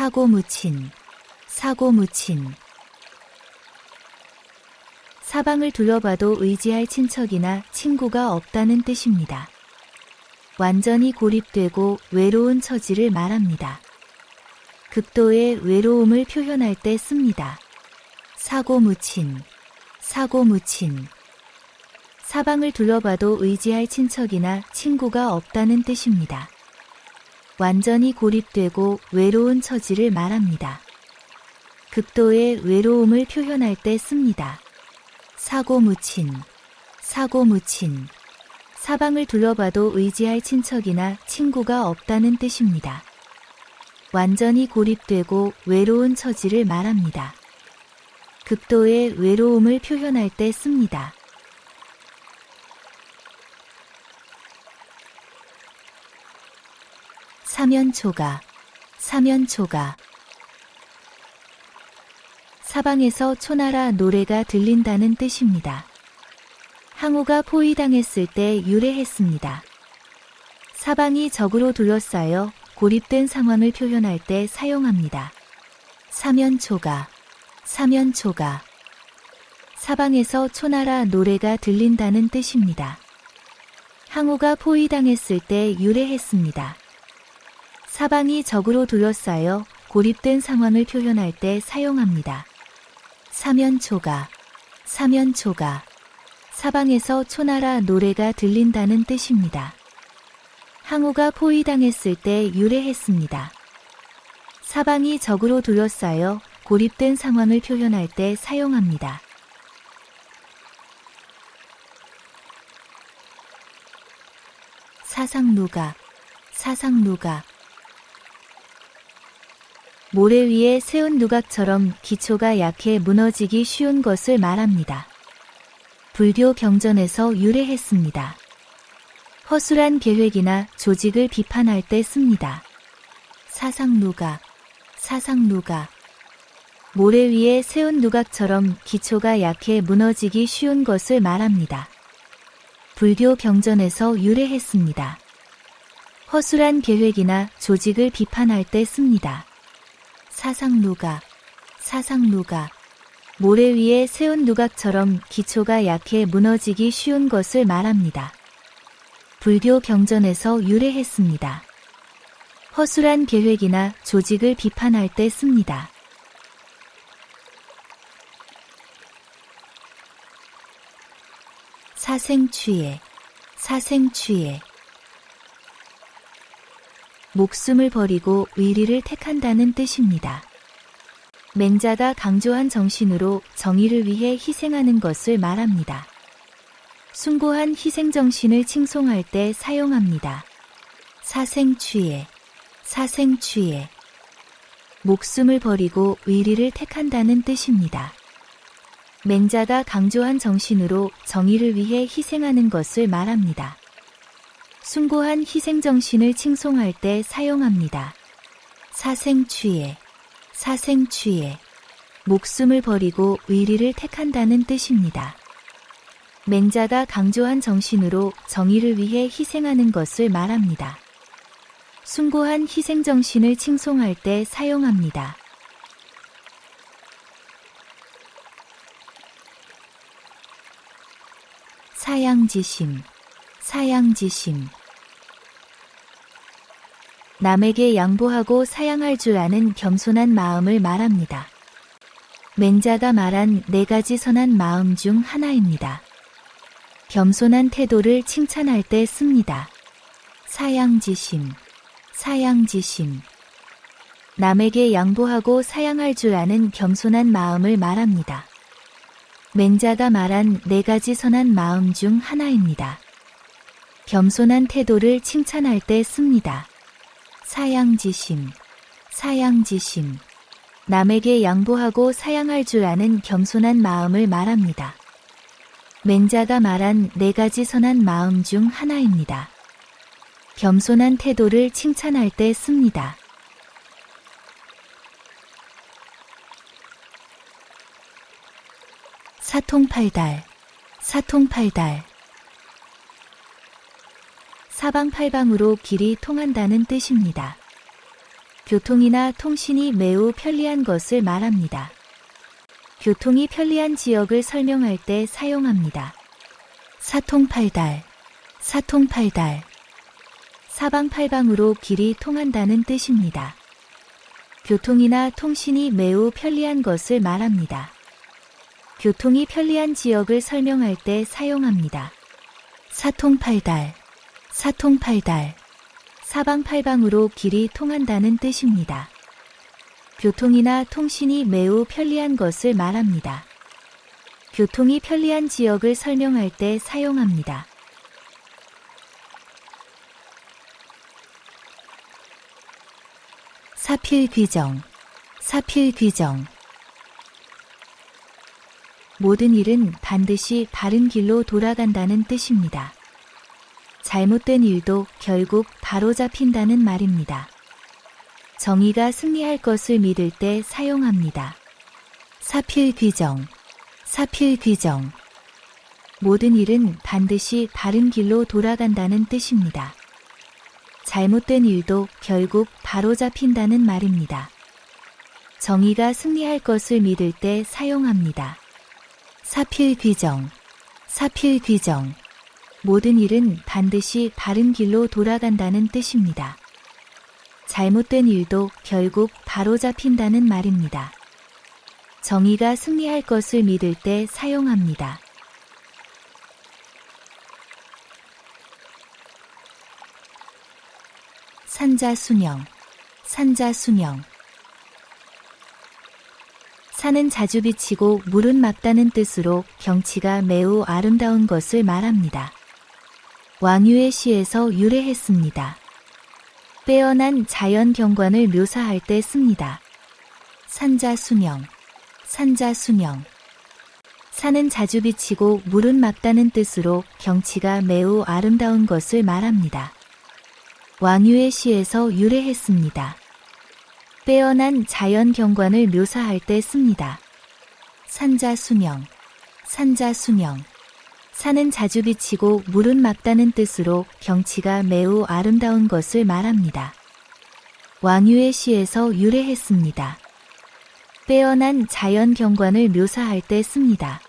사고 묻힌, 사고 묻힌. 사방을 둘러봐도 의지할 친척이나 친구가 없다는 뜻입니다. 완전히 고립되고 외로운 처지를 말합니다. 극도의 외로움을 표현할 때 씁니다. 사고 묻힌, 사고 묻힌. 사방을 둘러봐도 의지할 친척이나 친구가 없다는 뜻입니다. 완전히 고립되고 외로운 처지를 말합니다. 극도의 외로움을 표현할 때 씁니다. 사고 묻힌, 사고 묻힌. 사방을 둘러봐도 의지할 친척이나 친구가 없다는 뜻입니다. 완전히 고립되고 외로운 처지를 말합니다. 극도의 외로움을 표현할 때 씁니다. 사면초가, 사면초가. 사방에서 초나라 노래가 들린다는 뜻입니다. 항우가 포위당했을 때 유래했습니다. 사방이 적으로 둘러싸여 고립된 상황을 표현할 때 사용합니다. 사면초가, 사면초가. 사방에서 초나라 노래가 들린다는 뜻입니다. 항우가 포위당했을 때 유래했습니다. 사방이 적으로 둘러싸여 고립된 상황을 표현할 때 사용합니다. 사면초가, 사면초가. 사방에서 초나라 노래가 들린다는 뜻입니다. 항우가 포위당했을 때 유래했습니다. 사방이 적으로 둘러싸여 고립된 상황을 표현할 때 사용합니다. 사상누각, 사상누각. 모래 위에 세운 누각처럼 기초가 약해 무너지기 쉬운 것을 말합니다. 불교 경전에서 유래했습니다. 허술한 계획이나 조직을 비판할 때 씁니다. 사상누각, 사상누각. 모래 위에 세운 누각처럼 기초가 약해 무너지기 쉬운 것을 말합니다. 불교 경전에서 유래했습니다. 허술한 계획이나 조직을 비판할 때 씁니다. 사상누각, 사상누각. 모래 위에 세운 누각처럼 기초가 약해 무너지기 쉬운 것을 말합니다. 불교 경전에서 유래했습니다. 허술한 계획이나 조직을 비판할 때 씁니다. 사생취해, 사생취해. 목숨을 버리고 의리를 택한다는 뜻입니다. 맹자가 강조한 정신으로 정의를 위해 희생하는 것을 말합니다. 숭고한 희생정신을 칭송할 때 사용합니다. 사생취해, 사생취해. 목숨을 버리고 의리를 택한다는 뜻입니다. 맹자가 강조한 정신으로 정의를 위해 희생하는 것을 말합니다. 숭고한 희생정신을 칭송할 때 사용합니다. 사생취해, 사생취해. 목숨을 버리고 의리를 택한다는 뜻입니다. 맹자가 강조한 정신으로 정의를 위해 희생하는 것을 말합니다. 숭고한 희생정신을 칭송할 때 사용합니다. 사양지심, 사양지심. 남에게 양보하고 사양할 줄 아는 겸손한 마음을 말합니다. 맹자가 말한 4가지 선한 마음 중 하나입니다. 겸손한 태도를 칭찬할 때 씁니다. 사양지심, 사양지심. 남에게 양보하고 사양할 줄 아는 겸손한 마음을 말합니다. 맹자가 말한 4가지 선한 마음 중 하나입니다. 겸손한 태도를 칭찬할 때 씁니다. 사양지심, 사양지심. 남에게 양보하고 사양할 줄 아는 겸손한 마음을 말합니다. 맹자가 말한 4가지 선한 마음 중 하나입니다. 겸손한 태도를 칭찬할 때 씁니다. 사통팔달, 사통팔달. 사방팔방으로 길이 통한다는 뜻입니다. 교통이나 통신이 매우 편리한 것을 말합니다. 교통이 편리한 지역을 설명할 때 사용합니다. 사통팔달, 사통팔달. 사방팔방으로 길이 통한다는 뜻입니다. 교통이나 통신이 매우 편리한 것을 말합니다. 교통이 편리한 지역을 설명할 때 사용합니다. 사통팔달, 사통팔달. 사방팔방으로 길이 통한다는 뜻입니다. 교통이나 통신이 매우 편리한 것을 말합니다. 교통이 편리한 지역을 설명할 때 사용합니다. 사필귀정, 사필귀정. 모든 일은 반드시 바른 길로 돌아간다는 뜻입니다. 잘못된 일도 결국 바로잡힌다는 말입니다. 정의가 승리할 것을 믿을 때 사용합니다. 사필귀정, 사필귀정. 모든 일은 반드시 바른 길로 돌아간다는 뜻입니다. 잘못된 일도 결국 바로잡힌다는 말입니다. 정의가 승리할 것을 믿을 때 사용합니다. 사필귀정, 사필귀정. 모든 일은 반드시 바른 길로 돌아간다는 뜻입니다. 잘못된 일도 결국 바로잡힌다는 말입니다. 정의가 승리할 것을 믿을 때 사용합니다. 산자순영, 산자순영. 산은 자주 비치고 물은 맑다는 뜻으로 경치가 매우 아름다운 것을 말합니다. 왕유의 시에서 유래했습니다. 빼어난 자연 경관을 묘사할 때 씁니다. 산자순영, 산자순영. 산은 자주 비치고 물은 맑다는 뜻으로 경치가 매우 아름다운 것을 말합니다. 왕유의 시에서 유래했습니다. 빼어난 자연 경관을 묘사할 때 씁니다. 산자순영, 산자순영. 산은 자주 비치고 물은 맑다는 뜻으로 경치가 매우 아름다운 것을 말합니다. 왕유의 시에서 유래했습니다. 빼어난 자연 경관을 묘사할 때 씁니다.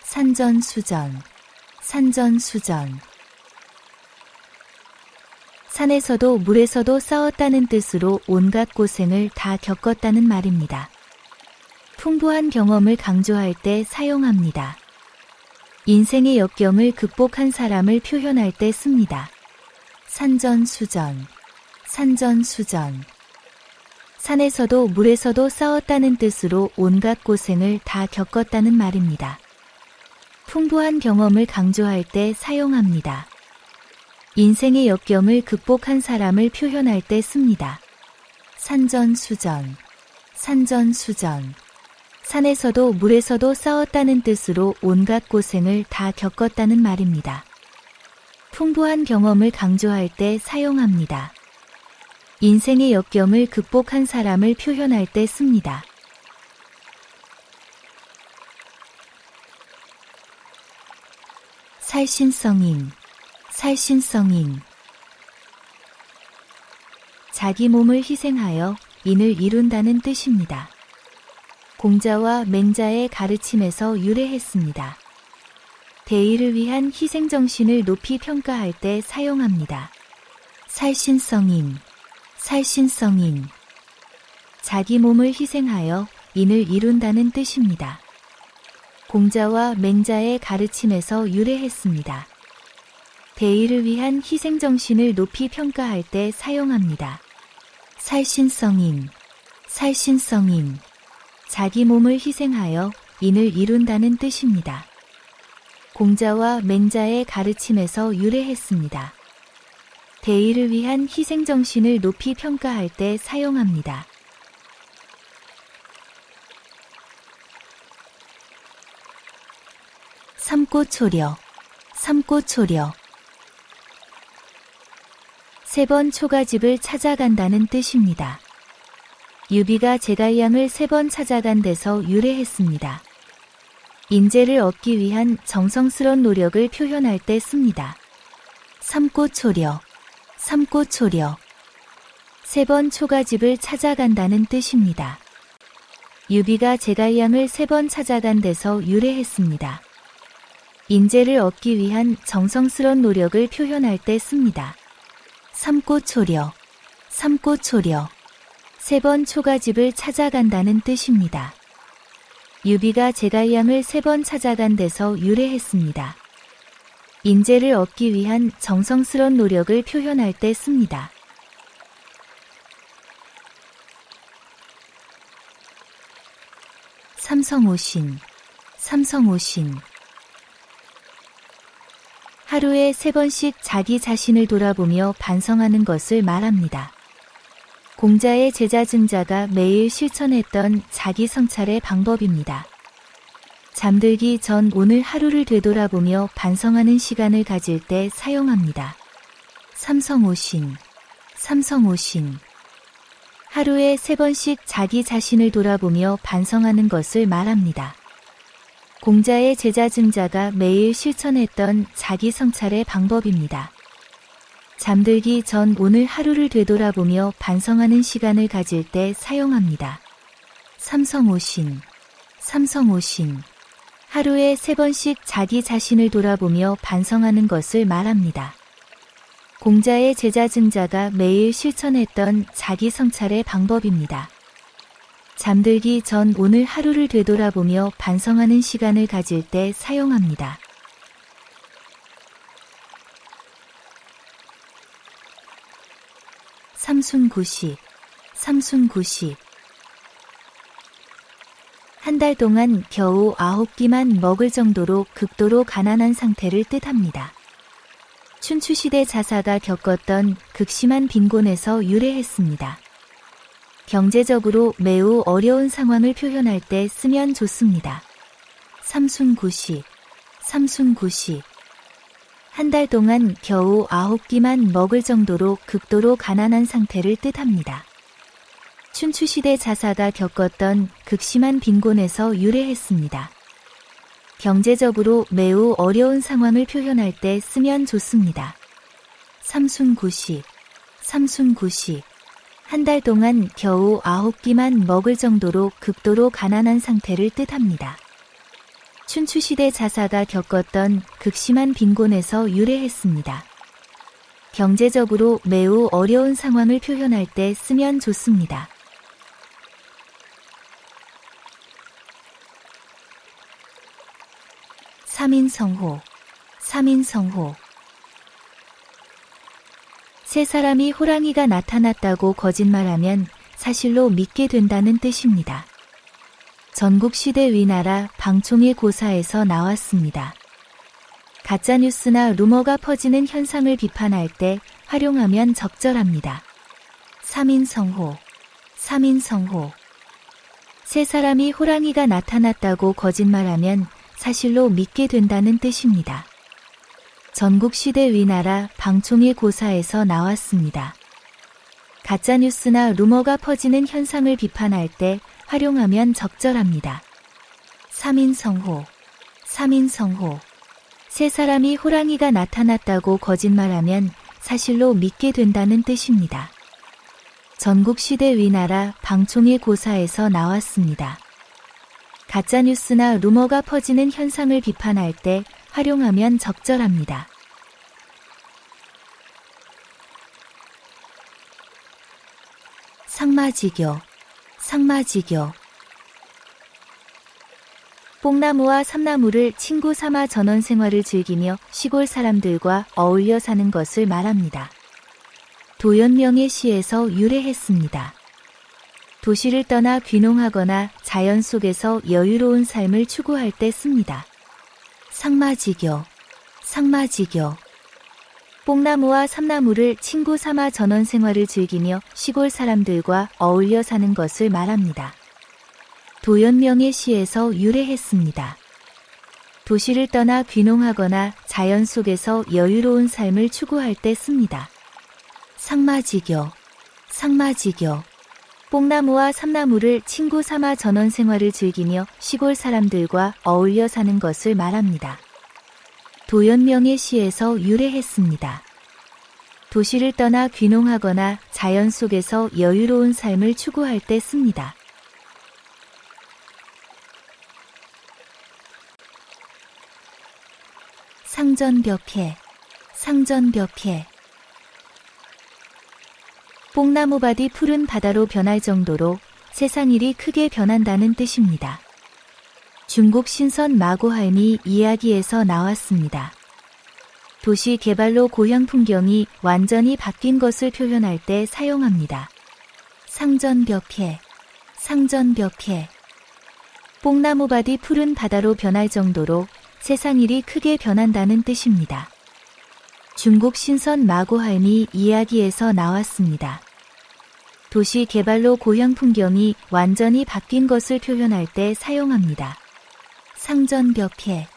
산전수전, 산전수전. 산에서도 물에서도 싸웠다는 뜻으로 온갖 고생을 다 겪었다는 말입니다. 풍부한 경험을 강조할 때 사용합니다. 인생의 역경을 극복한 사람을 표현할 때 씁니다. 산전수전, 산전수전. 산에서도 물에서도 싸웠다는 뜻으로 온갖 고생을 다 겪었다는 말입니다. 풍부한 경험을 강조할 때 사용합니다. 인생의 역경을 극복한 사람을 표현할 때 씁니다. 산전수전, 산전수전. 산에서도 물에서도 싸웠다는 뜻으로 온갖 고생을 다 겪었다는 말입니다. 풍부한 경험을 강조할 때 사용합니다. 인생의 역경을 극복한 사람을 표현할 때 씁니다. 살신성인, 살신성인. 자기 몸을 희생하여 인을 이룬다는 뜻입니다. 공자와 맹자의 가르침에서 유래했습니다. 대의를 위한 희생정신을 높이 평가할 때 사용합니다. 살신성인, 살신성인. 자기 몸을 희생하여 인을 이룬다는 뜻입니다. 공자와 맹자의 가르침에서 유래했습니다. 대의를 위한 희생정신을 높이 평가할 때 사용합니다. 살신성인, 살신성인. 자기 몸을 희생하여 인을 이룬다는 뜻입니다. 공자와 맹자의 가르침에서 유래했습니다. 대의를 위한 희생정신을 높이 평가할 때 사용합니다. 삼고초려, 삼고초려. 세 번 초가집을 찾아간다는 뜻입니다. 유비가 제갈량을 3번 찾아간 데서 유래했습니다. 인재를 얻기 위한 정성스런 노력을 표현할 때 씁니다. 삼고초려, 삼고초려. 세 번 초가집을 찾아간다는 뜻입니다. 유비가 제갈량을 3번 찾아간 데서 유래했습니다. 인재를 얻기 위한 정성스런 노력을 표현할 때 씁니다. 삼고초려, 삼고초려. 3번 초가집을 찾아간다는 뜻입니다. 유비가 제갈량을 3번 찾아간 데서 유래했습니다. 인재를 얻기 위한 정성스런 노력을 표현할 때 씁니다. 삼성오신, 삼성오신. 하루에 3번씩 자기 자신을 돌아보며 반성하는 것을 말합니다. 공자의 제자증자가 매일 실천했던 자기 성찰의 방법입니다. 잠들기 전 오늘 하루를 되돌아보며 반성하는 시간을 가질 때 사용합니다. 삼성오신, 삼성오신. 하루에 3번씩 자기 자신을 돌아보며 반성하는 것을 말합니다. 공자의 제자증자가 매일 실천했던 자기 성찰의 방법입니다. 잠들기 전 오늘 하루를 되돌아보며 반성하는 시간을 가질 때 사용합니다. 삼성오신, 삼성오신. 하루에 3번씩 자기 자신을 돌아보며 반성하는 것을 말합니다. 공자의 제자증자가 매일 실천했던 자기 성찰의 방법입니다. 잠들기 전 오늘 하루를 되돌아보며 반성하는 시간을 가질 때 사용합니다. 삼순구시, 삼순구시. 한 달 동안 겨우 9끼만 먹을 정도로 극도로 가난한 상태를 뜻합니다. 춘추시대 자사가 겪었던 극심한 빈곤에서 유래했습니다. 경제적으로 매우 어려운 상황을 표현할 때 쓰면 좋습니다. 삼순구시, 삼순구시. 한 달 동안 겨우 9끼만 먹을 정도로 극도로 가난한 상태를 뜻합니다. 춘추시대 자사가 겪었던 극심한 빈곤에서 유래했습니다. 경제적으로 매우 어려운 상황을 표현할 때 쓰면 좋습니다. 삼순구시, 삼순구시. 한 달 동안 겨우 9끼만 먹을 정도로 극도로 가난한 상태를 뜻합니다. 춘추시대 자사가 겪었던 극심한 빈곤에서 유래했습니다. 경제적으로 매우 어려운 상황을 표현할 때 쓰면 좋습니다. 삼인성호, 삼인성호. 세 사람이 호랑이가 나타났다고 거짓말하면 사실로 믿게 된다는 뜻입니다. 전국시대 위나라 방총의 고사에서 나왔습니다. 가짜뉴스나 루머가 퍼지는 현상을 비판할 때 활용하면 적절합니다. 삼인성호, 삼인성호. 세 사람이 호랑이가 나타났다고 거짓말하면 사실로 믿게 된다는 뜻입니다. 전국시대 위나라 방총의 고사에서 나왔습니다. 가짜뉴스나 루머가 퍼지는 현상을 비판할 때 활용하면 적절합니다. 삼인성호, 삼인성호. 세 사람이 호랑이가 나타났다고 거짓말하면 사실로 믿게 된다는 뜻입니다. 전국시대 위나라 방총의 고사에서 나왔습니다. 가짜뉴스나 루머가 퍼지는 현상을 비판할 때 활용하면 적절합니다. 상마지교, 상마지교. 뽕나무와 삼나무를 친구 삼아 전원 생활을 즐기며 시골 사람들과 어울려 사는 것을 말합니다. 도연명의 시에서 유래했습니다. 도시를 떠나 귀농하거나 자연 속에서 여유로운 삶을 추구할 때 씁니다. 상마지교, 상마지교. 뽕나무와 삼나무를 친구 삼아 전원 생활을 즐기며 시골 사람들과 어울려 사는 것을 말합니다. 도연명의 시에서 유래했습니다. 도시를 떠나 귀농하거나 자연 속에서 여유로운 삶을 추구할 때 씁니다. 상마지교, 상마지교. 뽕나무와 삼나무를 친구 삼아 전원 생활을 즐기며 시골 사람들과 어울려 사는 것을 말합니다. 도연명의 시에서 유래했습니다. 도시를 떠나 귀농하거나 자연 속에서 여유로운 삶을 추구할 때 씁니다. 상전벽해, 상전벽해. 뽕나무밭이 푸른 바다로 변할 정도로 세상 일이 크게 변한다는 뜻입니다. 중국 신선 마고할미 이야기에서 나왔습니다. 도시 개발로 고향 풍경이 완전히 바뀐 것을 표현할 때 사용합니다. 상전벽해, 상전벽해. 뽕나무밭이 푸른 바다로 변할 정도로 세상 일이 크게 변한다는 뜻입니다. 중국 신선 마고할미 이야기에서 나왔습니다. 도시 개발로 고향 풍경이 완전히 바뀐 것을 표현할 때 사용합니다. 상전벽해,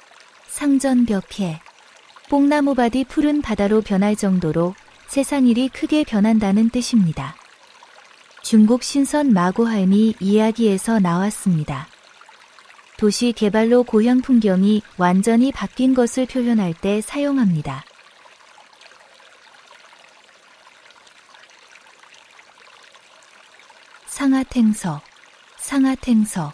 상전벽해. 뽕나무밭이 푸른 바다로 변할 정도로 세상 일이 크게 변한다는 뜻입니다. 중국 신선 마고할미 이야기에서 나왔습니다. 도시 개발로 고향 풍경이 완전히 바뀐 것을 표현할 때 사용합니다. 상하탱서, 상하탱서.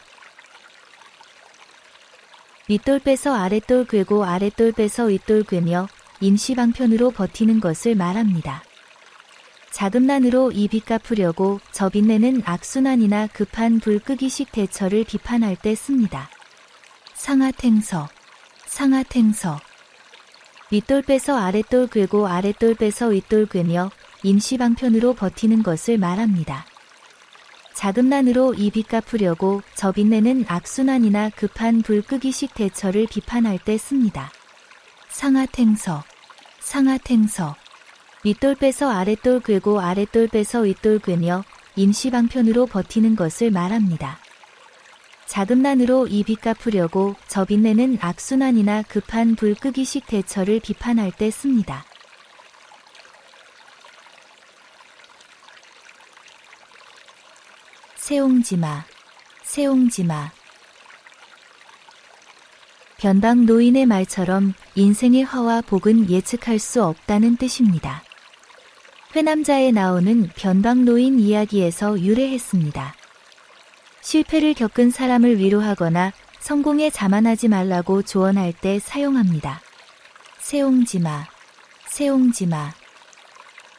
윗돌 빼서 아랫돌 꿰고 아랫돌 빼서 윗돌 꿰며 임시방편으로 버티는 것을 말합니다. 자금난으로 이 빚 갚으려고 저빚내는 악순환이나 급한 불끄기식 대처를 비판할 때 씁니다. 상하탱서, 상하탱서. 윗돌 빼서 아랫돌 꿰고 아랫돌 빼서 윗돌 꿰며 임시방편으로 버티는 것을 말합니다. 자금난으로 이 빚 갚으려고 저빚내는 악순환이나 급한 불끄기식 대처를 비판할 때 씁니다. 상하탱서, 상하탱서. 윗돌 빼서 아랫돌 꿰고 아랫돌 빼서 윗돌 꿰며 임시방편으로 버티는 것을 말합니다. 자금난으로 이 빚 갚으려고 저빚내는 악순환이나 급한 불끄기식 대처를 비판할 때 씁니다. 세옹지마, 세옹지마. 변방 노인의 말처럼 인생의 화와 복은 예측할 수 없다는 뜻입니다. 회남자에 나오는 변방 노인 이야기에서 유래했습니다. 실패를 겪은 사람을 위로하거나 성공에 자만하지 말라고 조언할 때 사용합니다. 세옹지마, 세옹지마.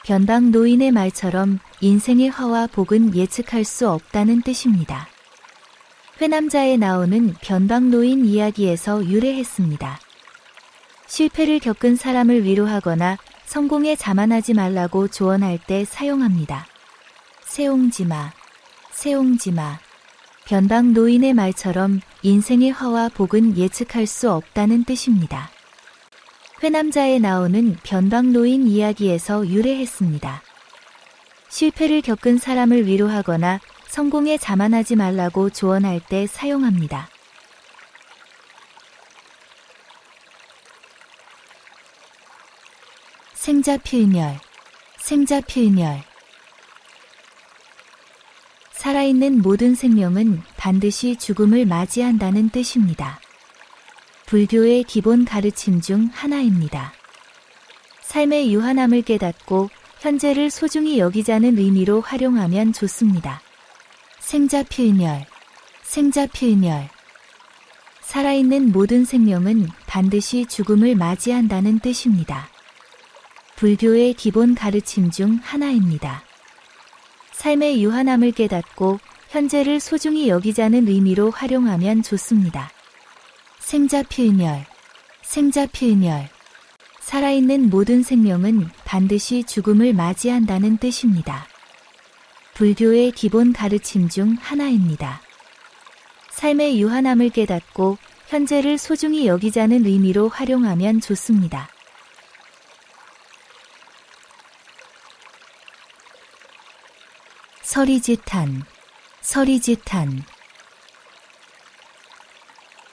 변방 노인의 말처럼 인생의 화와 복은 예측할 수 없다는 뜻입니다. 회남자에 나오는 변방 노인 이야기에서 유래했습니다. 실패를 겪은 사람을 위로하거나 성공에 자만하지 말라고 조언할 때 사용합니다. 세옹지마, 세옹지마. 변방 노인의 말처럼 인생의 화와 복은 예측할 수 없다는 뜻입니다. 회남자에 나오는 변방 노인 이야기에서 유래했습니다. 실패를 겪은 사람을 위로하거나 성공에 자만하지 말라고 조언할 때 사용합니다. 생자필멸, 생자필멸. 살아있는 모든 생명은 반드시 죽음을 맞이한다는 뜻입니다. 불교의 기본 가르침 중 하나입니다. 삶의 유한함을 깨닫고 현재를 소중히 여기자는 의미로 활용하면 좋습니다. 생자필멸, 생자필멸. 살아있는 모든 생명은 반드시 죽음을 맞이한다는 뜻입니다. 불교의 기본 가르침 중 하나입니다. 삶의 유한함을 깨닫고 현재를 소중히 여기자는 의미로 활용하면 좋습니다. 생자필멸, 생자필멸. 살아있는 모든 생명은 반드시 죽음을 맞이한다는 뜻입니다. 불교의 기본 가르침 중 하나입니다. 삶의 유한함을 깨닫고 현재를 소중히 여기자는 의미로 활용하면 좋습니다. 서리지탄, 서리지탄.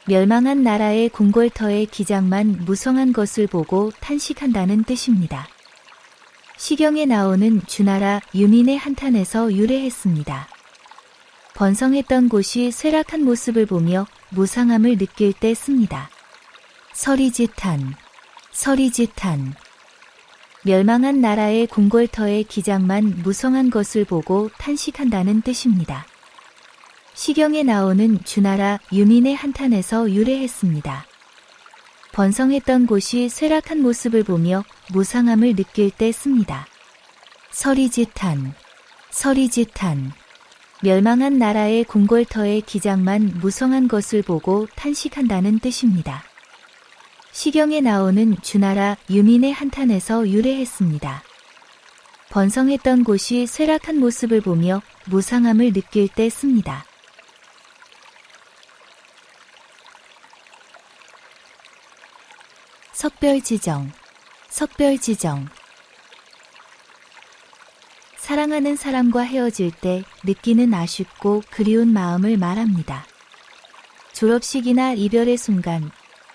멸망한 나라의 궁궐터의 기장만 무성한 것을 보고 탄식한다는 뜻입니다. 시경에 나오는 주나라 유민의 한탄에서 유래했습니다. 번성했던 곳이 쇠락한 모습을 보며 무상함을 느낄 때 씁니다. 서리지탄, 서리지탄. 멸망한 나라의 궁궐터의 기장만 무성한 것을 보고 탄식한다는 뜻입니다. 시경에 나오는 주나라 유민의 한탄에서 유래했습니다. 번성했던 곳이 쇠락한 모습을 보며 무상함을 느낄 때 씁니다. 서리짓한, 서리짓한. 멸망한 나라의 궁궐터의 기장만 무성한 것을 보고 탄식한다는 뜻입니다. 시경에 나오는 주나라 유민의 한탄에서 유래했습니다. 번성했던 곳이 쇠락한 모습을 보며 무상함을 느낄 때 씁니다. 석별지정, 석별지정. 사랑하는 사람과 헤어질 때 느끼는 아쉽고 그리운 마음을 말합니다. 졸업식이나 이별의 순간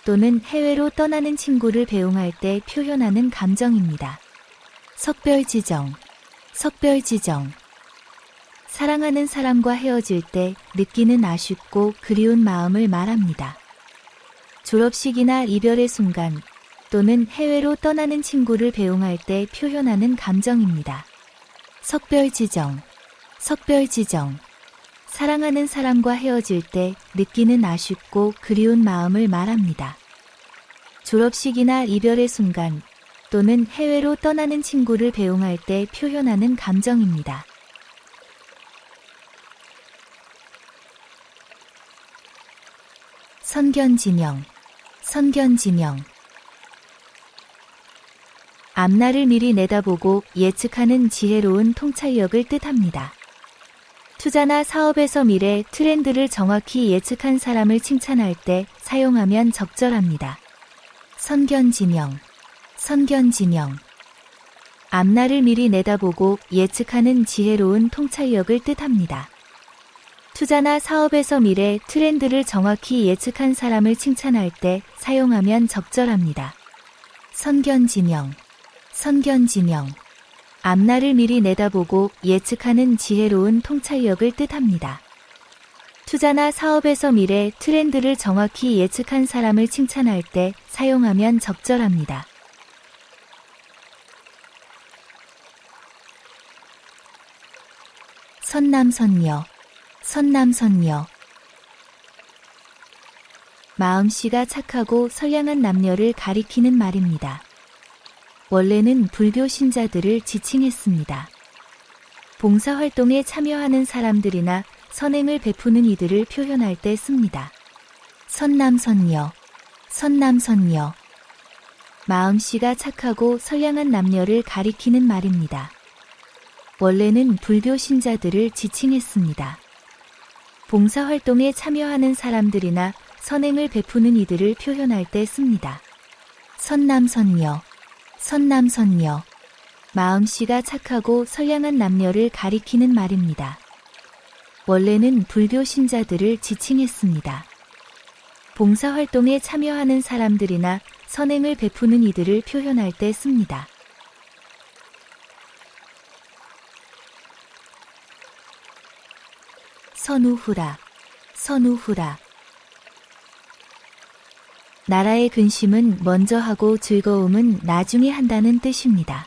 또는 해외로 떠나는 친구를 배웅할 때 표현하는 감정입니다. 석별지정, 석별지정. 사랑하는 사람과 헤어질 때 느끼는 아쉽고 그리운 마음을 말합니다. 졸업식이나 이별의 순간 또는 해외로 떠나는 친구를 배웅할 때 표현하는 감정입니다. 석별지정, 석별지정. 사랑하는 사람과 헤어질 때 느끼는 아쉽고 그리운 마음을 말합니다. 졸업식이나 이별의 순간 또는 해외로 떠나는 친구를 배웅할 때 표현하는 감정입니다. 선견지명, 선견지명. 앞날을 미리 내다보고 예측하는 지혜로운 통찰력을 뜻합니다. 투자나 사업에서 미래 트렌드를 정확히 예측한 사람을 칭찬할 때 사용하면 적절합니다. 선견지명, 선견지명. 앞날을 미리 내다보고 예측하는 지혜로운 통찰력을 뜻합니다. 투자나 사업에서 미래 트렌드를 정확히 예측한 사람을 칭찬할 때 사용하면 적절합니다. 선견지명, 선견지명. 앞날을 미리 내다보고 예측하는 지혜로운 통찰력을 뜻합니다. 투자나 사업에서 미래 트렌드를 정확히 예측한 사람을 칭찬할 때 사용하면 적절합니다. 선남선녀, 선남선녀. 마음씨가 착하고 선량한 남녀를 가리키는 말입니다. 원래는 불교 신자들을 지칭했습니다. 봉사활동에 참여하는 사람들이나 선행을 베푸는 이들을 표현할 때 씁니다. 선남선녀, 선남선녀. 마음씨가 착하고 선량한 남녀를 가리키는 말입니다. 원래는 불교 신자들을 지칭했습니다. 봉사활동에 참여하는 사람들이나 선행을 베푸는 이들을 표현할 때 씁니다. 선남선녀, 선남선녀. 마음씨가 착하고 선량한 남녀를 가리키는 말입니다. 원래는 불교 신자들을 지칭했습니다. 봉사활동에 참여하는 사람들이나 선행을 베푸는 이들을 표현할 때 씁니다. 선우후라, 선우후라. 나라의 근심은 먼저 하고 즐거움은 나중에 한다는 뜻입니다.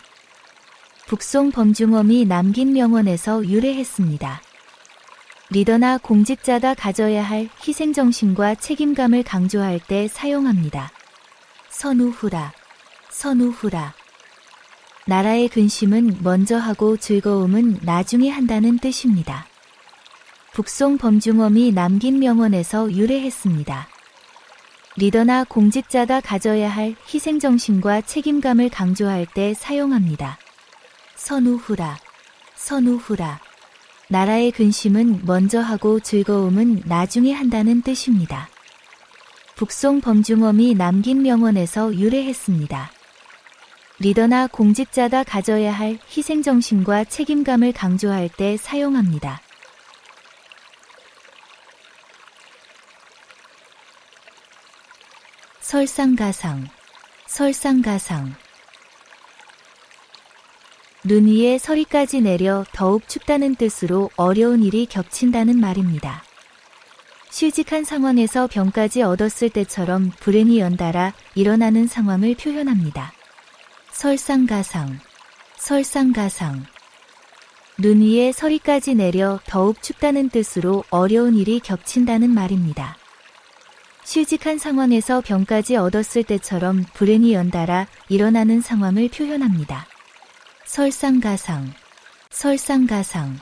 북송 범중엄이 남긴 명언에서 유래했습니다. 리더나 공직자가 가져야 할 희생정신과 책임감을 강조할 때 사용합니다. 선우후라, 선우후라. 나라의 근심은 먼저 하고 즐거움은 나중에 한다는 뜻입니다. 북송 범중엄이 남긴 명언에서 유래했습니다. 리더나 공직자가 가져야 할 희생정신과 책임감을 강조할 때 사용합니다. 선우후라, 선우후라. 나라의 근심은 먼저 하고 즐거움은 나중에 한다는 뜻입니다. 북송 범중엄이 남긴 명언에서 유래했습니다. 리더나 공직자가 가져야 할 희생정신과 책임감을 강조할 때 사용합니다. 설상가상, 설상가상. 눈 위에 서리까지 내려 더욱 춥다는 뜻으로 어려운 일이 겹친다는 말입니다. 실직한 상황에서 병까지 얻었을 때처럼 불행이 연달아 일어나는 상황을 표현합니다. 설상가상, 설상가상. 눈 위에 서리까지 내려 더욱 춥다는 뜻으로 어려운 일이 겹친다는 말입니다. 실직한 상황에서 병까지 얻었을 때처럼 불행이 연달아 일어나는 상황을 표현합니다. 설상가상, 설상가상.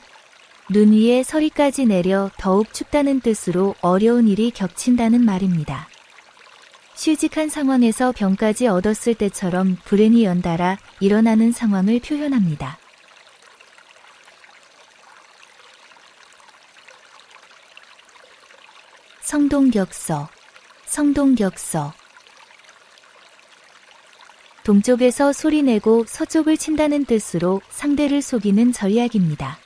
눈 위에 서리까지 내려 더욱 춥다는 뜻으로 어려운 일이 겹친다는 말입니다. 실직한 상황에서 병까지 얻었을 때처럼 불행이 연달아 일어나는 상황을 표현합니다. 성동격서, 성동격서. 동쪽에서 소리내고 서쪽을 친다는 뜻으로 상대를 속이는 전략입니다.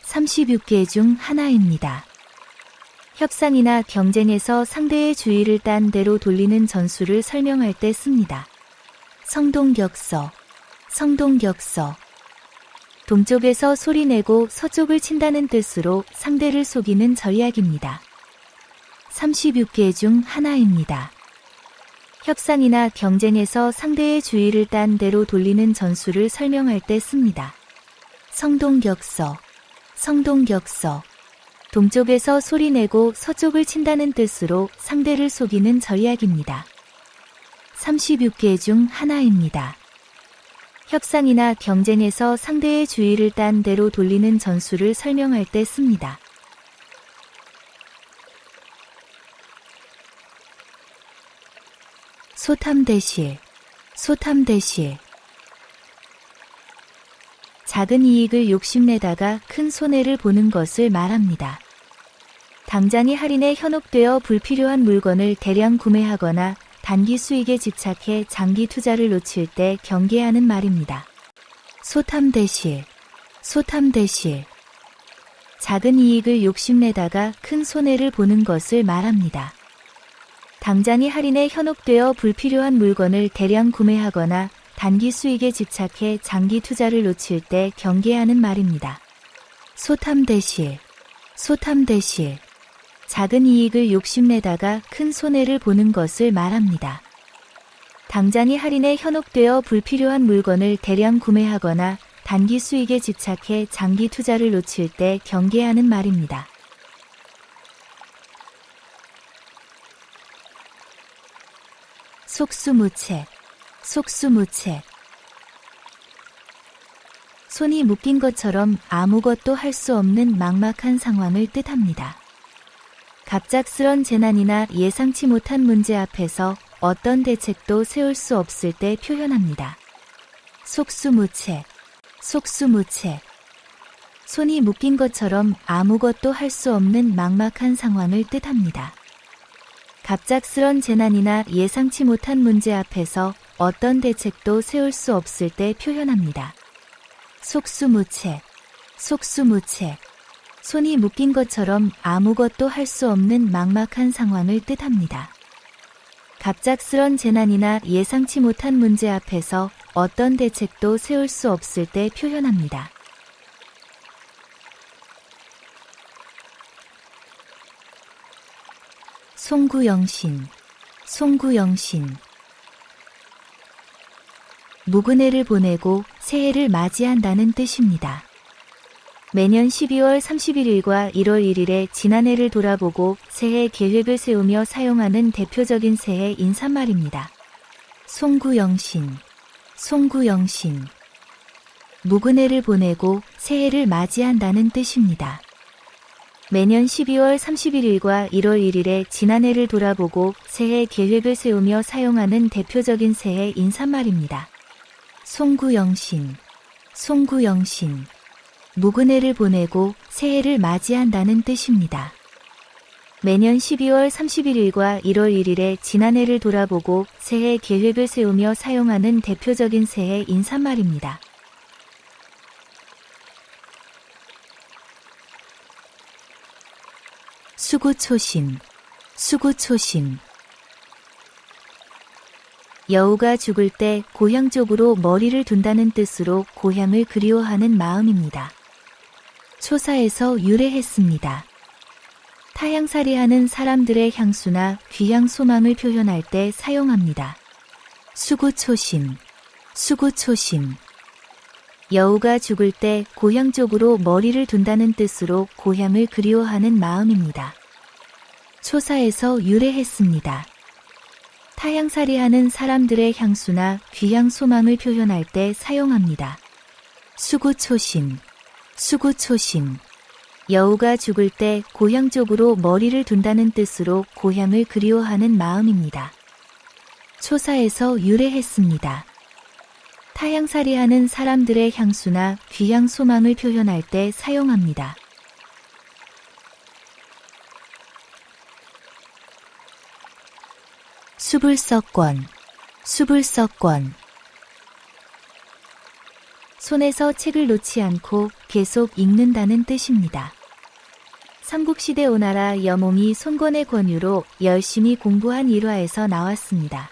36개 중 하나입니다. 협상이나 경쟁에서 상대의 주의를 딴 데로 돌리는 전술을 설명할 때 씁니다. 성동격서, 성동격서. 동쪽에서 소리내고 서쪽을 친다는 뜻으로 상대를 속이는 전략입니다. 36개 중 하나입니다. 협상이나 경쟁에서 상대의 주의를 딴 데로 돌리는 전술을 설명할 때 씁니다. 성동격서, 성동격서. 동쪽에서 소리내고 서쪽을 친다는 뜻으로 상대를 속이는 전략입니다. 36개 중 하나입니다. 협상이나 경쟁에서 상대의 주의를 딴 데로 돌리는 전술을 설명할 때 씁니다. 소탐대실, 소탐대실. 작은 이익을 욕심내다가 큰 손해를 보는 것을 말합니다. 당장의 할인에 현혹되어 불필요한 물건을 대량 구매하거나 단기 수익에 집착해 장기 투자를 놓칠 때 경계하는 말입니다. 소탐대실, 소탐대실. 작은 이익을 욕심내다가 큰 손해를 보는 것을 말합니다. 당장의 할인에 현혹되어 불필요한 물건을 대량 구매하거나 단기 수익에 집착해 장기 투자를 놓칠 때 경계하는 말입니다. 소탐대실, 소탐대실. 작은 이익을 욕심내다가 큰 손해를 보는 것을 말합니다. 당장의 할인에 현혹되어 불필요한 물건을 대량 구매하거나 단기 수익에 집착해 장기 투자를 놓칠 때 경계하는 말입니다. 속수무책, 속수무책. 손이 묶인 것처럼 아무것도 할 수 없는 막막한 상황을 뜻합니다. 갑작스런 재난이나 예상치 못한 문제 앞에서 어떤 대책도 세울 수 없을 때 표현합니다. 속수무책, 속수무책. 손이 묶인 것처럼 아무것도 할 수 없는 막막한 상황을 뜻합니다. 갑작스런 재난이나 예상치 못한 문제 앞에서 어떤 대책도 세울 수 없을 때 표현합니다. 속수무책, 속수무책. 손이 묶인 것처럼 아무것도 할 수 없는 막막한 상황을 뜻합니다. 갑작스런 재난이나 예상치 못한 문제 앞에서 어떤 대책도 세울 수 없을 때 표현합니다. 송구영신, 송구영신. 묵은 해를 보내고 새해를 맞이한다는 뜻입니다. 매년 12월 31일과 1월 1일에 지난해를 돌아보고 새해 계획을 세우며 사용하는 대표적인 새해 인사말입니다. 송구영신, 송구영신. 묵은 해를 보내고 새해를 맞이한다는 뜻입니다. 매년 12월 31일과 1월 1일에 지난해를 돌아보고 새해 계획을 세우며 사용하는 대표적인 새해 인사말입니다. 송구영신, 송구영신. 묵은 해를 보내고 새해를 맞이한다는 뜻입니다. 매년 12월 31일과 1월 1일에 지난해를 돌아보고 새해 계획을 세우며 사용하는 대표적인 새해 인사말입니다. 수구초심, 수구초심. 여우가 죽을 때 고향 쪽으로 머리를 둔다는 뜻으로 고향을 그리워하는 마음입니다. 초사에서 유래했습니다. 타향살이하는 사람들의 향수나 귀향 소망을 표현할 때 사용합니다. 수구초심, 수구초신. 여우가 죽을 때 고향 쪽으로 머리를 둔다는 뜻으로 고향을 그리워하는 마음입니다. 초사에서 유래했습니다. 타향살이하는 사람들의 향수나 귀향 소망을 표현할 때 사용합니다. 수구초신. 수구초신. 여우가 죽을 때 고향 쪽으로 머리를 둔다는 뜻으로 고향을 그리워하는 마음입니다. 초사에서 유래했습니다. 타향살이하는 사람들의 향수나 귀향 소망을 표현할 때 사용합니다. 수불석권. 수불석권. 손에서 책을 놓지 않고 계속 읽는다는 뜻입니다. 삼국시대 오나라 여몽이 손권의 권유로 열심히 공부한 일화에서 나왔습니다.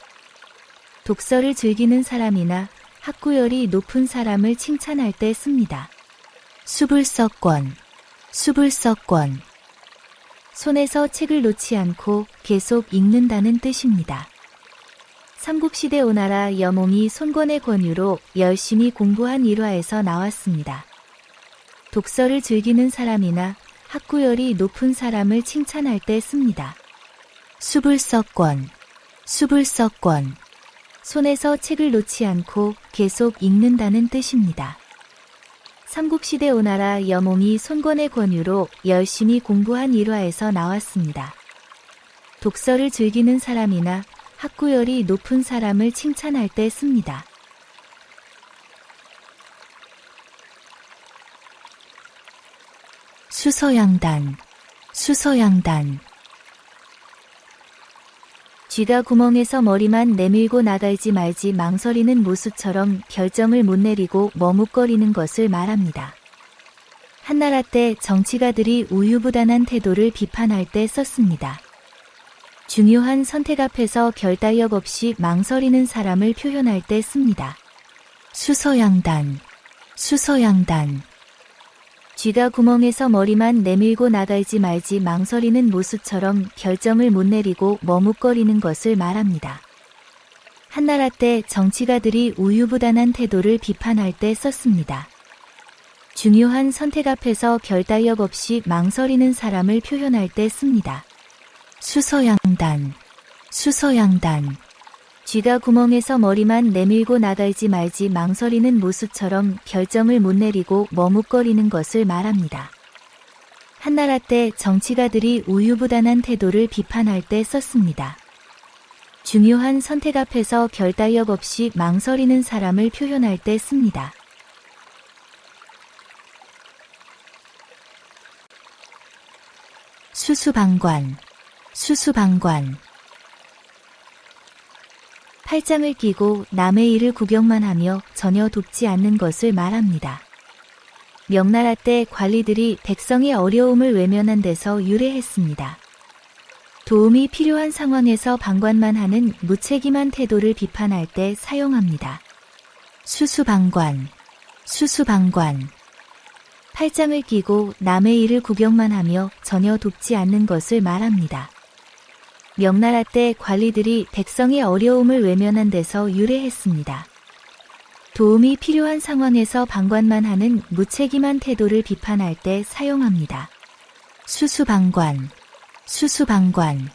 독서를 즐기는 사람이나 학구열이 높은 사람을 칭찬할 때 씁니다. 수불석권. 수불석권. 손에서 책을 놓지 않고 계속 읽는다는 뜻입니다. 삼국시대 오나라 여몽이 손권의 권유로 열심히 공부한 일화에서 나왔습니다. 독서를 즐기는 사람이나 학구열이 높은 사람을 칭찬할 때 씁니다. 수불석권. 수불석권. 손에서 책을 놓지 않고 계속 읽는다는 뜻입니다. 삼국시대 오나라 여몽이 손권의 권유로 열심히 공부한 일화에서 나왔습니다. 독서를 즐기는 사람이나 학구열이 높은 사람을 칭찬할 때 씁니다. 수서양단. 수서양단. 쥐가 구멍에서 머리만 내밀고 나가지 말지 망설이는 모습처럼 결정을 못 내리고 머뭇거리는 것을 말합니다. 한나라 때 정치가들이 우유부단한 태도를 비판할 때 썼습니다. 중요한 선택 앞에서 결단력 없이 망설이는 사람을 표현할 때 씁니다. 수서양단. 수서양단. 쥐가 구멍에서 머리만 내밀고 나가지 말지 망설이는 모습처럼 결정을 못 내리고 머뭇거리는 것을 말합니다. 한나라 때 정치가들이 우유부단한 태도를 비판할 때 썼습니다. 중요한 선택 앞에서 결단력 없이 망설이는 사람을 표현할 때 씁니다. 수서양단. 수서양단. 쥐가 구멍에서 머리만 내밀고 나가지 말지 망설이는 모습처럼 결정을 못 내리고 머뭇거리는 것을 말합니다. 한나라 때 정치가들이 우유부단한 태도를 비판할 때 썼습니다. 중요한 선택 앞에서 결단력 없이 망설이는 사람을 표현할 때 씁니다. 수수방관. 수수방관. 팔짱을 끼고 남의 일을 구경만 하며 전혀 돕지 않는 것을 말합니다. 명나라 때 관리들이 백성의 어려움을 외면한 데서 유래했습니다. 도움이 필요한 상황에서 방관만 하는 무책임한 태도를 비판할 때 사용합니다. 수수방관. 수수방관. 팔짱을 끼고 남의 일을 구경만 하며 전혀 돕지 않는 것을 말합니다. 명나라 때 관리들이 백성의 어려움을 외면한 데서 유래했습니다. 도움이 필요한 상황에서 방관만 하는 무책임한 태도를 비판할 때 사용합니다. 수수방관. 수수방관.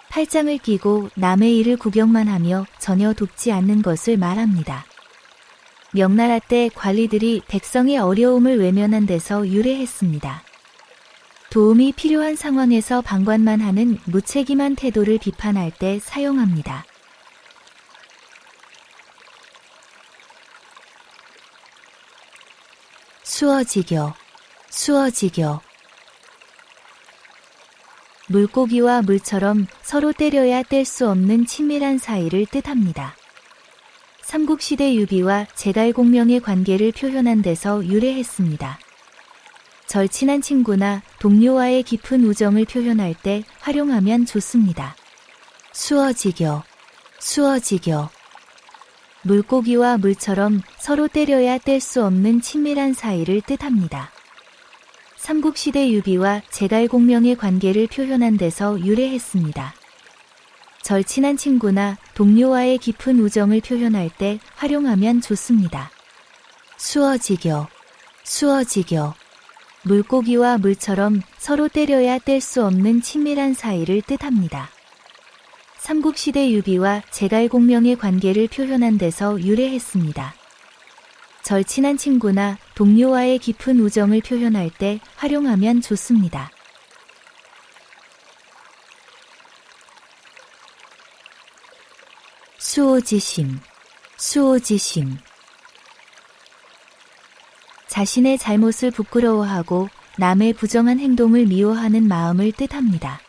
팔짱을 끼고 남의 일을 구경만 하며 전혀 돕지 않는 것을 말합니다. 명나라 때 관리들이 백성의 어려움을 외면한 데서 유래했습니다. 도움이 필요한 상황에서 방관만 하는 무책임한 태도를 비판할 때 사용합니다. 수어지교. 수어지교. 물고기와 물처럼 서로 때려야 뗄 수 없는 친밀한 사이를 뜻합니다. 삼국시대 유비와 제갈공명의 관계를 표현한 데서 유래했습니다. 절친한 친구나 동료와의 깊은 우정을 표현할 때 활용하면 좋습니다. 수어지교. 수어지교. 물고기와 물처럼 서로 때려야 뗄 수 없는 친밀한 사이를 뜻합니다. 삼국시대 유비와 제갈공명의 관계를 표현한 데서 유래했습니다. 절친한 친구나 동료와의 깊은 우정을 표현할 때 활용하면 좋습니다. 수어지교, 수어지교. 물고기와 물처럼 서로 때려야 뗄 수 없는 친밀한 사이를 뜻합니다. 삼국시대 유비와 제갈공명의 관계를 표현한 데서 유래했습니다. 절친한 친구나 동료와의 깊은 우정을 표현할 때 활용하면 좋습니다. 수오지심, 수오지심. 자신의 잘못을 부끄러워하고 남의 부정한 행동을 미워하는 마음을 뜻합니다.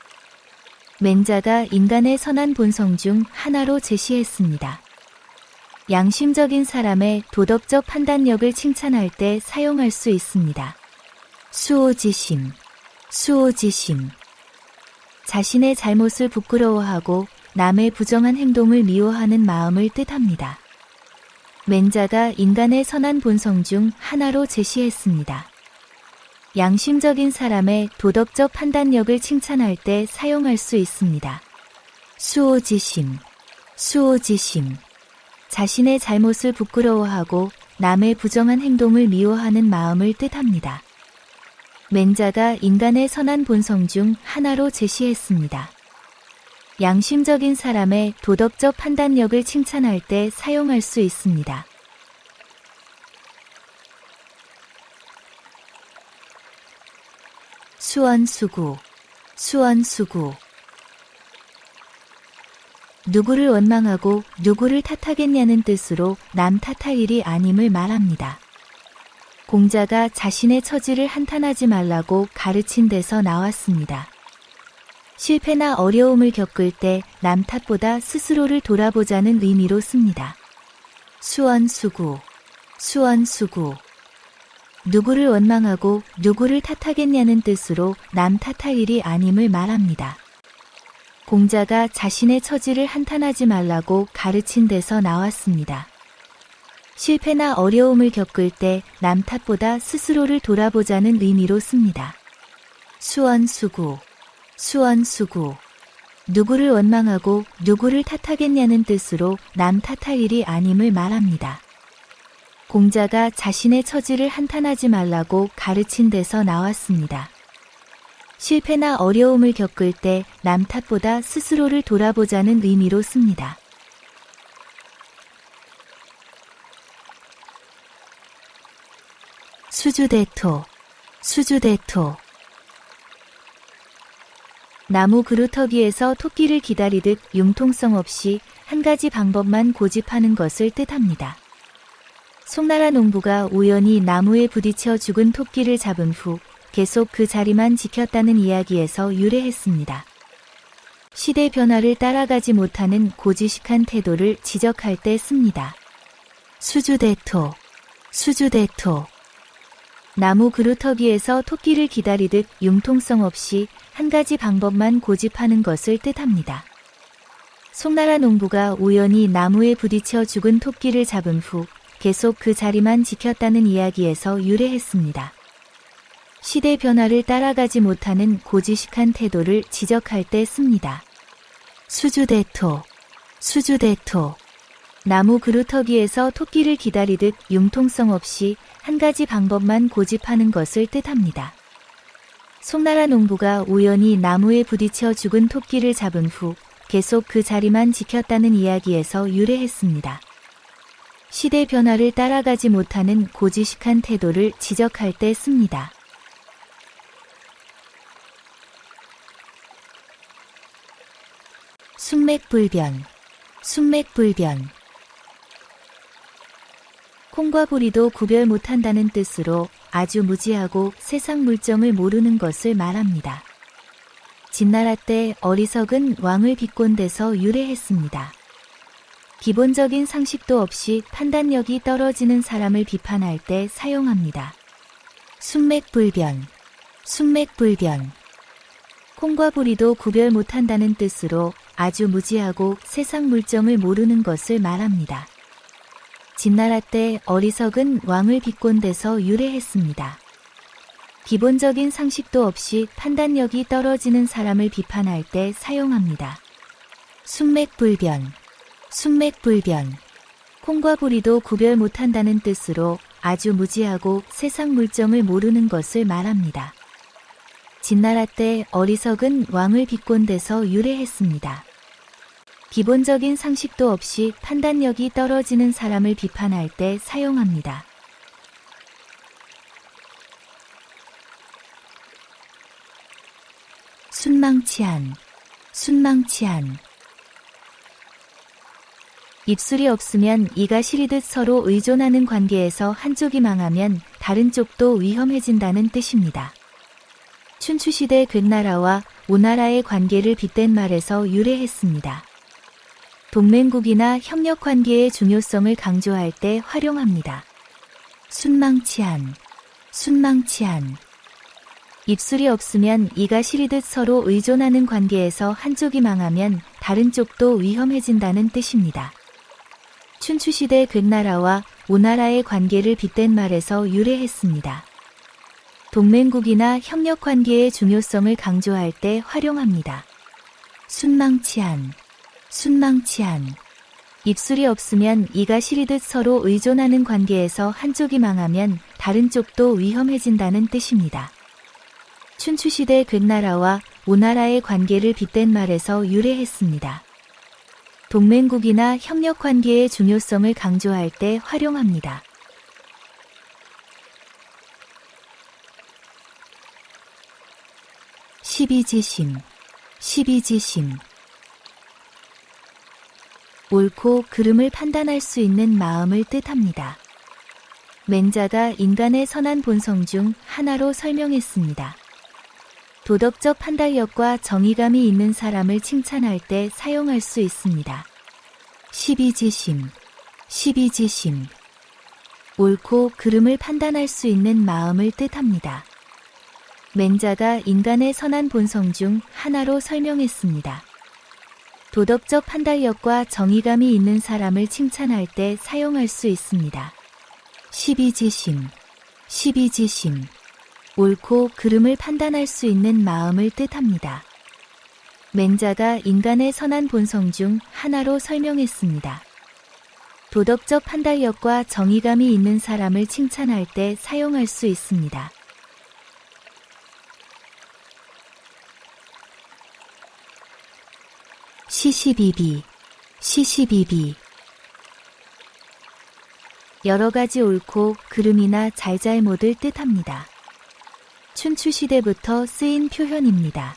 맹자가 인간의 선한 본성 중 하나로 제시했습니다. 양심적인 사람의 도덕적 판단력을 칭찬할 때 사용할 수 있습니다. 수오지심, 수오지심. 자신의 잘못을 부끄러워하고 남의 부정한 행동을 미워하는 마음을 뜻합니다. 맹자가 인간의 선한 본성 중 하나로 제시했습니다. 양심적인 사람의 도덕적 판단력을 칭찬할 때 사용할 수 있습니다. 수오지심, 수오지심. 자신의 잘못을 부끄러워하고 남의 부정한 행동을 미워하는 마음을 뜻합니다. 맹자가 인간의 선한 본성 중 하나로 제시했습니다. 양심적인 사람의 도덕적 판단력을 칭찬할 때 사용할 수 있습니다. 수원수구, 수원수구. 누구를 원망하고 누구를 탓하겠냐는 뜻으로 남 탓할 일이 아님을 말합니다. 공자가 자신의 처지를 한탄하지 말라고 가르친 데서 나왔습니다. 실패나 어려움을 겪을 때 남 탓보다 스스로를 돌아보자는 의미로 씁니다. 수원수구, 수원수구. 누구를 원망하고 누구를 탓하겠냐는 뜻으로 남 탓할 일이 아님을 말합니다. 공자가 자신의 처지를 한탄하지 말라고 가르친 데서 나왔습니다. 실패나 어려움을 겪을 때 남 탓보다 스스로를 돌아보자는 의미로 씁니다. 수원수구, 수원수구. 누구를 원망하고 누구를 탓하겠냐는 뜻으로 남 탓할 일이 아님을 말합니다. 공자가 자신의 처지를 한탄하지 말라고 가르친 데서 나왔습니다. 실패나 어려움을 겪을 때 남 탓보다 스스로를 돌아보자는 의미로 씁니다. 수주대토, 수주대토. 나무 그루터기에서 토끼를 기다리듯 융통성 없이 한 가지 방법만 고집하는 것을 뜻합니다. 송나라 농부가 우연히 나무에 부딪혀 죽은 토끼를 잡은 후 계속 그 자리만 지켰다는 이야기에서 유래했습니다. 시대 변화를 따라가지 못하는 고지식한 태도를 지적할 때 씁니다. 수주대토, 수주대토. 나무 그루터기에서 토끼를 기다리듯 융통성 없이 한 가지 방법만 고집하는 것을 뜻합니다. 송나라 농부가 우연히 나무에 부딪혀 죽은 토끼를 잡은 후 계속 그 자리만 지켰다는 이야기에서 유래했습니다. 시대 변화를 따라가지 못하는 고지식한 태도를 지적할 때 씁니다. 수주대토, 수주대토. 나무 그루터기에서 토끼를 기다리듯 융통성 없이 한 가지 방법만 고집하는 것을 뜻합니다. 송나라 농부가 우연히 나무에 부딪혀 죽은 토끼를 잡은 후 계속 그 자리만 지켰다는 이야기에서 유래했습니다. 시대 변화를 따라가지 못하는 고지식한 태도를 지적할 때 씁니다. 숙맥불변, 숙맥불변. 콩과 보리도 구별 못한다는 뜻으로 아주 무지하고 세상 물정을 모르는 것을 말합니다. 진나라 때 어리석은 왕을 비꼰 데서 유래했습니다. 기본적인 상식도 없이 판단력이 떨어지는 사람을 비판할 때 사용합니다. 숙맥불변, 숙맥불변. 콩과 보리도 구별 못한다는 뜻으로 아주 무지하고 세상 물정을 모르는 것을 말합니다. 진나라 때 어리석은 왕을 비꼰 데서 유래했습니다. 기본적인 상식도 없이 판단력이 떨어지는 사람을 비판할 때 사용합니다. 숙맥불변, 숙맥불변. 콩과 보리도 구별 못한다는 뜻으로 아주 무지하고 세상 물정을 모르는 것을 말합니다. 진나라 때 어리석은 왕을 비꼰대서 유래했습니다. 기본적인 상식도 없이 판단력이 떨어지는 사람을 비판할 때 사용합니다. 순망치한, 순망치한. 입술이 없으면 이가 시리듯 서로 의존하는 관계에서 한쪽이 망하면 다른 쪽도 위험해진다는 뜻입니다. 춘추시대 괴나라와 오나라의 관계를 빗댄 말에서 유래했습니다. 동맹국이나 협력관계의 중요성을 강조할 때 활용합니다. 순망치한, 순망치한. 입술이 없으면 이가 시리듯 서로 의존하는 관계에서 한쪽이 망하면 다른 쪽도 위험해진다는 뜻입니다. 춘추시대 괴나라와 오나라의 관계를 빗댄 말에서 유래했습니다. 동맹국이나 협력관계의 중요성을 강조할 때 활용합니다. 순망치한, 순망치한. 입술이 없으면 이가 시리듯 서로 의존하는 관계에서 한쪽이 망하면 다른 쪽도 위험해진다는 뜻입니다. 춘추시대 괴나라와 오나라의 관계를 빗댄 말에서 유래했습니다. 동맹국이나 협력관계의 중요성을 강조할 때 활용합니다. 시비지심, 시비지심. 옳고 그름을 판단할 수 있는 마음을 뜻합니다. 맹자가 인간의 선한 본성 중 하나로 설명했습니다. 도덕적 판단력과 정의감이 있는 사람을 칭찬할 때 사용할 수 있습니다. 시비지심, 시비지심. 옳고 그름을 판단할 수 있는 마음을 뜻합니다. 맹자가 인간의 선한 본성 중 하나로 설명했습니다. 도덕적 판단력과 정의감이 있는 사람을 칭찬할 때 사용할 수 있습니다. 시비지심, 시비지심. 옳고 그름을 판단할 수 있는 마음을 뜻합니다. 맹자가 인간의 선한 본성 중 하나로 설명했습니다. 도덕적 판단력과 정의감이 있는 사람을 칭찬할 때 사용할 수 있습니다. 시시비비, 시시비비. 여러 가지 옳고 그름이나 잘잘못을 뜻합니다. 춘추시대부터 쓰인 표현입니다.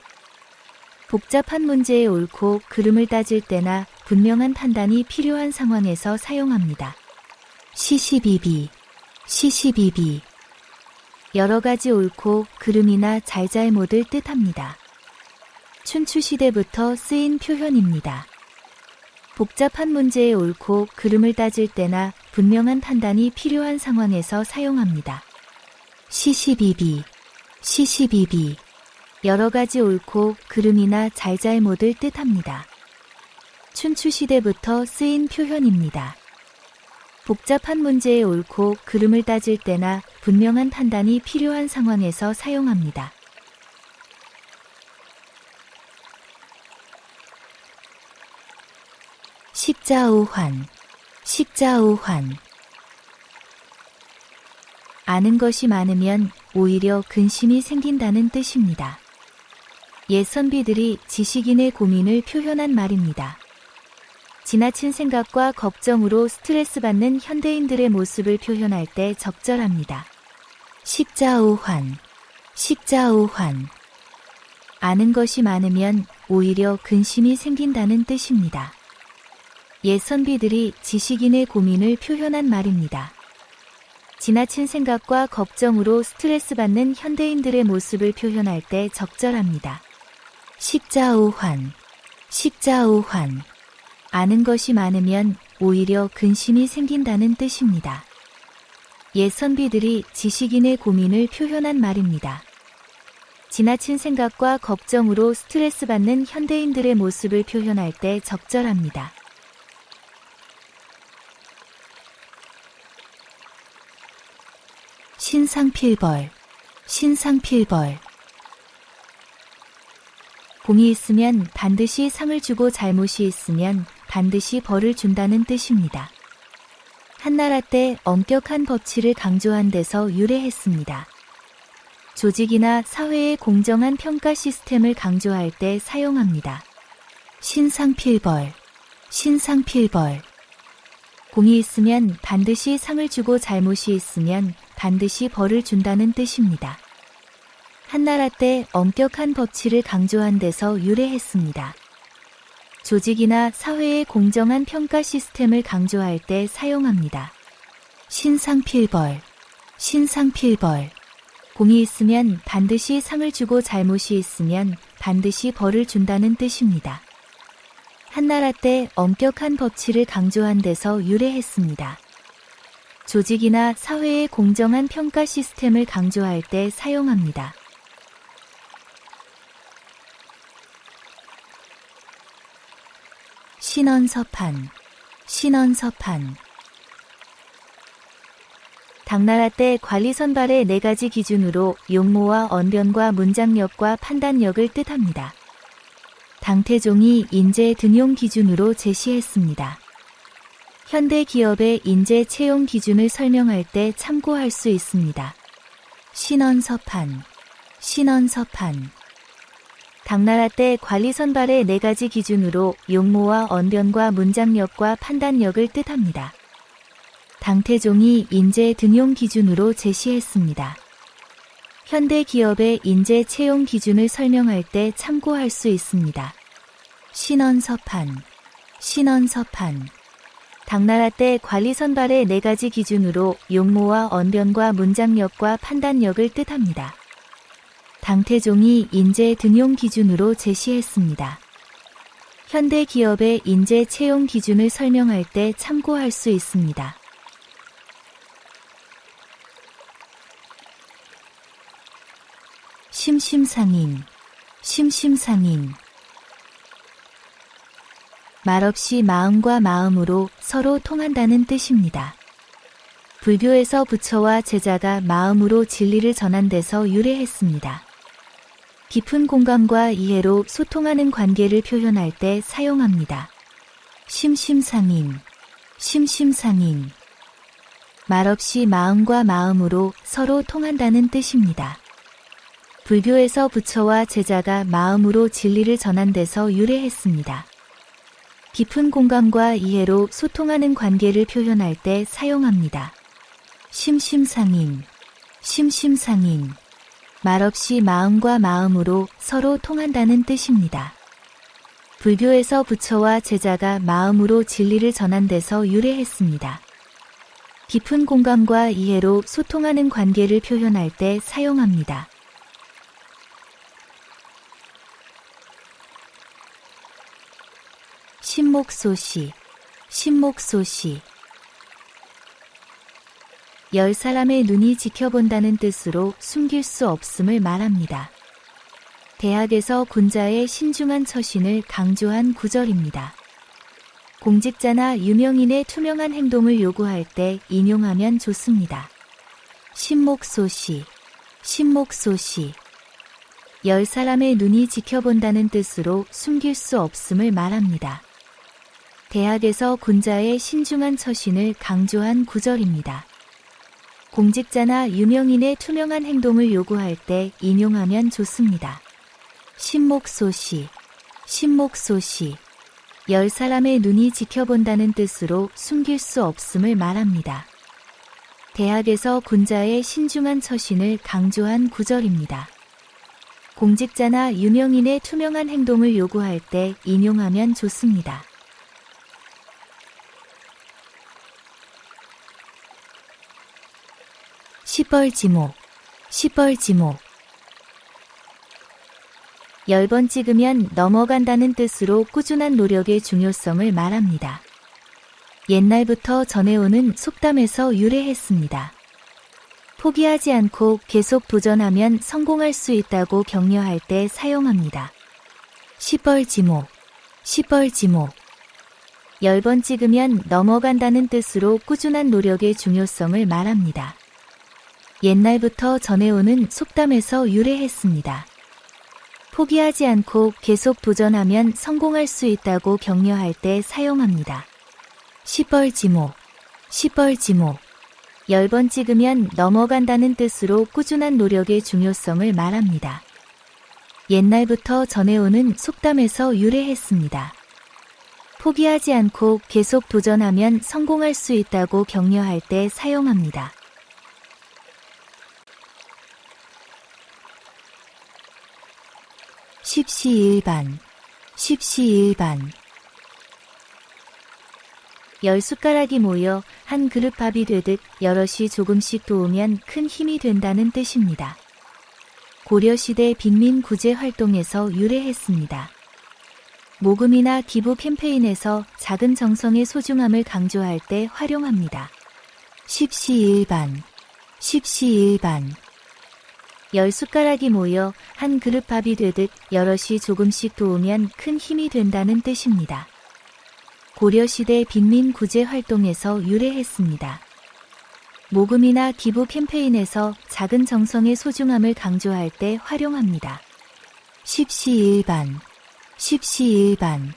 복잡한 문제의 옳고 그름을 따질 때나 분명한 판단이 필요한 상황에서 사용합니다. 시시비비, 시시비비. 여러 가지 옳고 그름이나 잘잘못을 뜻합니다. 춘추시대부터 쓰인 표현입니다. 복잡한 문제의 옳고 그름을 따질 때나 분명한 판단이 필요한 상황에서 사용합니다. 시시비비, 시시비비. 여러 가지 옳고 그름이나 잘잘못을 뜻합니다. 춘추시대부터 쓰인 표현입니다. 복잡한 문제의 옳고 그름을 따질 때나 분명한 판단이 필요한 상황에서 사용합니다. 식자오환, 식자오환. 아는 것이 많으면 오히려 근심이 생긴다는 뜻입니다. 옛 선비들이 지식인의 고민을 표현한 말입니다. 지나친 생각과 걱정으로 스트레스 받는 현대인들의 모습을 표현할 때 적절합니다. 식자오환, 식자오환. 아는 것이 많으면 오히려 근심이 생긴다는 뜻입니다. 옛 선비들이 지식인의 고민을 표현한 말입니다. 지나친 생각과 걱정으로 스트레스 받는 현대인들의 모습을 표현할 때 적절합니다. 식자오환, 식자오환. 아는 것이 많으면 오히려 근심이 생긴다는 뜻입니다. 옛 선비들이 지식인의 고민을 표현한 말입니다. 지나친 생각과 걱정으로 스트레스 받는 현대인들의 모습을 표현할 때 적절합니다. 신상필벌, 신상필벌. 공이 있으면 반드시 상을 주고 잘못이 있으면 반드시 벌을 준다는 뜻입니다. 한나라 때 엄격한 법치를 강조한 데서 유래했습니다. 조직이나 사회의 공정한 평가 시스템을 강조할 때 사용합니다. 신상필벌, 신상필벌. 공이 있으면 반드시 상을 주고 잘못이 있으면 반드시 벌을 준다는 뜻입니다. 한나라 때 엄격한 법치를 강조한 데서 유래했습니다. 조직이나 사회의 공정한 평가 시스템을 강조할 때 사용합니다. 신상필벌, 신상필벌. 공이 있으면 반드시 상을 주고 잘못이 있으면 반드시 벌을 준다는 뜻입니다. 한나라 때 엄격한 법치를 강조한 데서 유래했습니다. 조직이나 사회의 공정한 평가 시스템을 강조할 때 사용합니다. 신원서판, 신원서판. 당나라 때 관리 선발의 4가지 기준으로 용모와 언변과 문장력과 판단력을 뜻합니다. 당태종이 인재 등용 기준으로 제시했습니다. 현대 기업의 인재 채용 기준을 설명할 때 참고할 수 있습니다. 신원서판, 신원서판. 당나라 때 관리 선발의 4가지 기준으로 용모와 언변과 문장력과 판단력을 뜻합니다. 당태종이 인재 등용 기준으로 제시했습니다. 현대 기업의 인재 채용 기준을 설명할 때 참고할 수 있습니다. 신원서판, 신원서판. 당나라 때 관리 선발의 4가지 기준으로 용모와 언변과 문장력과 판단력을 뜻합니다. 당태종이 인재 등용 기준으로 제시했습니다. 현대 기업의 인재 채용 기준을 설명할 때 참고할 수 있습니다. 심심상인, 심심상인. 말없이 마음과 마음으로 서로 통한다는 뜻입니다. 불교에서 부처와 제자가 마음으로 진리를 전한 데서 유래했습니다. 깊은 공감과 이해로 소통하는 관계를 표현할 때 사용합니다. 심심상인, 심심상인. 말없이 마음과 마음으로 서로 통한다는 뜻입니다. 불교에서 부처와 제자가 마음으로 진리를 전한 데서 유래했습니다. 깊은 공감과 이해로 소통하는 관계를 표현할 때 사용합니다. 심심상인, 심심상인. 말없이 마음과 마음으로 서로 통한다는 뜻입니다. 불교에서 부처와 제자가 마음으로 진리를 전한 데서 유래했습니다. 깊은 공감과 이해로 소통하는 관계를 표현할 때 사용합니다. 신목소시, 신목소시. 10사람의 눈이 지켜본다는 뜻으로 숨길 수 없음을 말합니다. 대학에서 군자의 신중한 처신을 강조한 구절입니다. 공직자나 유명인의 투명한 행동을 요구할 때 인용하면 좋습니다. 신목소시, 신목소시. 10사람의 눈이 지켜본다는 뜻으로 숨길 수 없음을 말합니다. 대학에서 군자의 신중한 처신을 강조한 구절입니다. 공직자나 유명인의 투명한 행동을 요구할 때 인용하면 좋습니다. 신목소시, 신목소시. 10사람의 눈이 지켜본다는 뜻으로 숨길 수 없음을 말합니다. 대학에서 군자의 신중한 처신을 강조한 구절입니다. 공직자나 유명인의 투명한 행동을 요구할 때 인용하면 좋습니다. 시벌지목, 시벌지목. 10번 찍으면 넘어간다는 뜻으로 꾸준한 노력의 중요성을 말합니다. 옛날부터 전해오는 속담에서 유래했습니다. 포기하지 않고 계속 도전하면 성공할 수 있다고 격려할 때 사용합니다. 시벌지목, 시벌지목. 10번 찍으면 넘어간다는 뜻으로 꾸준한 노력의 중요성을 말합니다. 옛날부터 전해오는 속담에서 유래했습니다. 포기하지 않고 계속 도전하면 성공할 수 있다고 격려할 때 사용합니다. 시뻘지목, 시뻘지목. 10번 찍으면 넘어간다는 뜻으로 꾸준한 노력의 중요성을 말합니다. 옛날부터 전해오는 속담에서 유래했습니다. 포기하지 않고 계속 도전하면 성공할 수 있다고 격려할 때 사용합니다. 십시일반, 십시일반. 10숟가락이 모여 한 그릇 밥이 되듯 여럿이 조금씩 도우면 큰 힘이 된다는 뜻입니다. 고려시대 빈민구제 활동에서 유래했습니다. 모금이나 기부 캠페인에서 작은 정성의 소중함을 강조할 때 활용합니다. 십시일반, 십시일반. 10숟가락이 모여 한 그릇 밥이 되듯 여럿이 조금씩 도우면 큰 힘이 된다는 뜻입니다. 고려시대 빈민구제 활동에서 유래했습니다. 모금이나 기부 캠페인에서 작은 정성의 소중함을 강조할 때 활용합니다. 십시일반, 십시일반.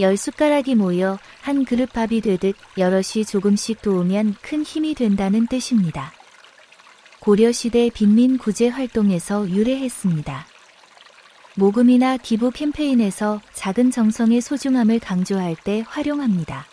10숟가락이 모여 한 그릇 밥이 되듯 여럿이 조금씩 도우면 큰 힘이 된다는 뜻입니다. 고려시대 빈민구제 활동에서 유래했습니다. 모금이나 기부 캠페인에서 작은 정성의 소중함을 강조할 때 활용합니다.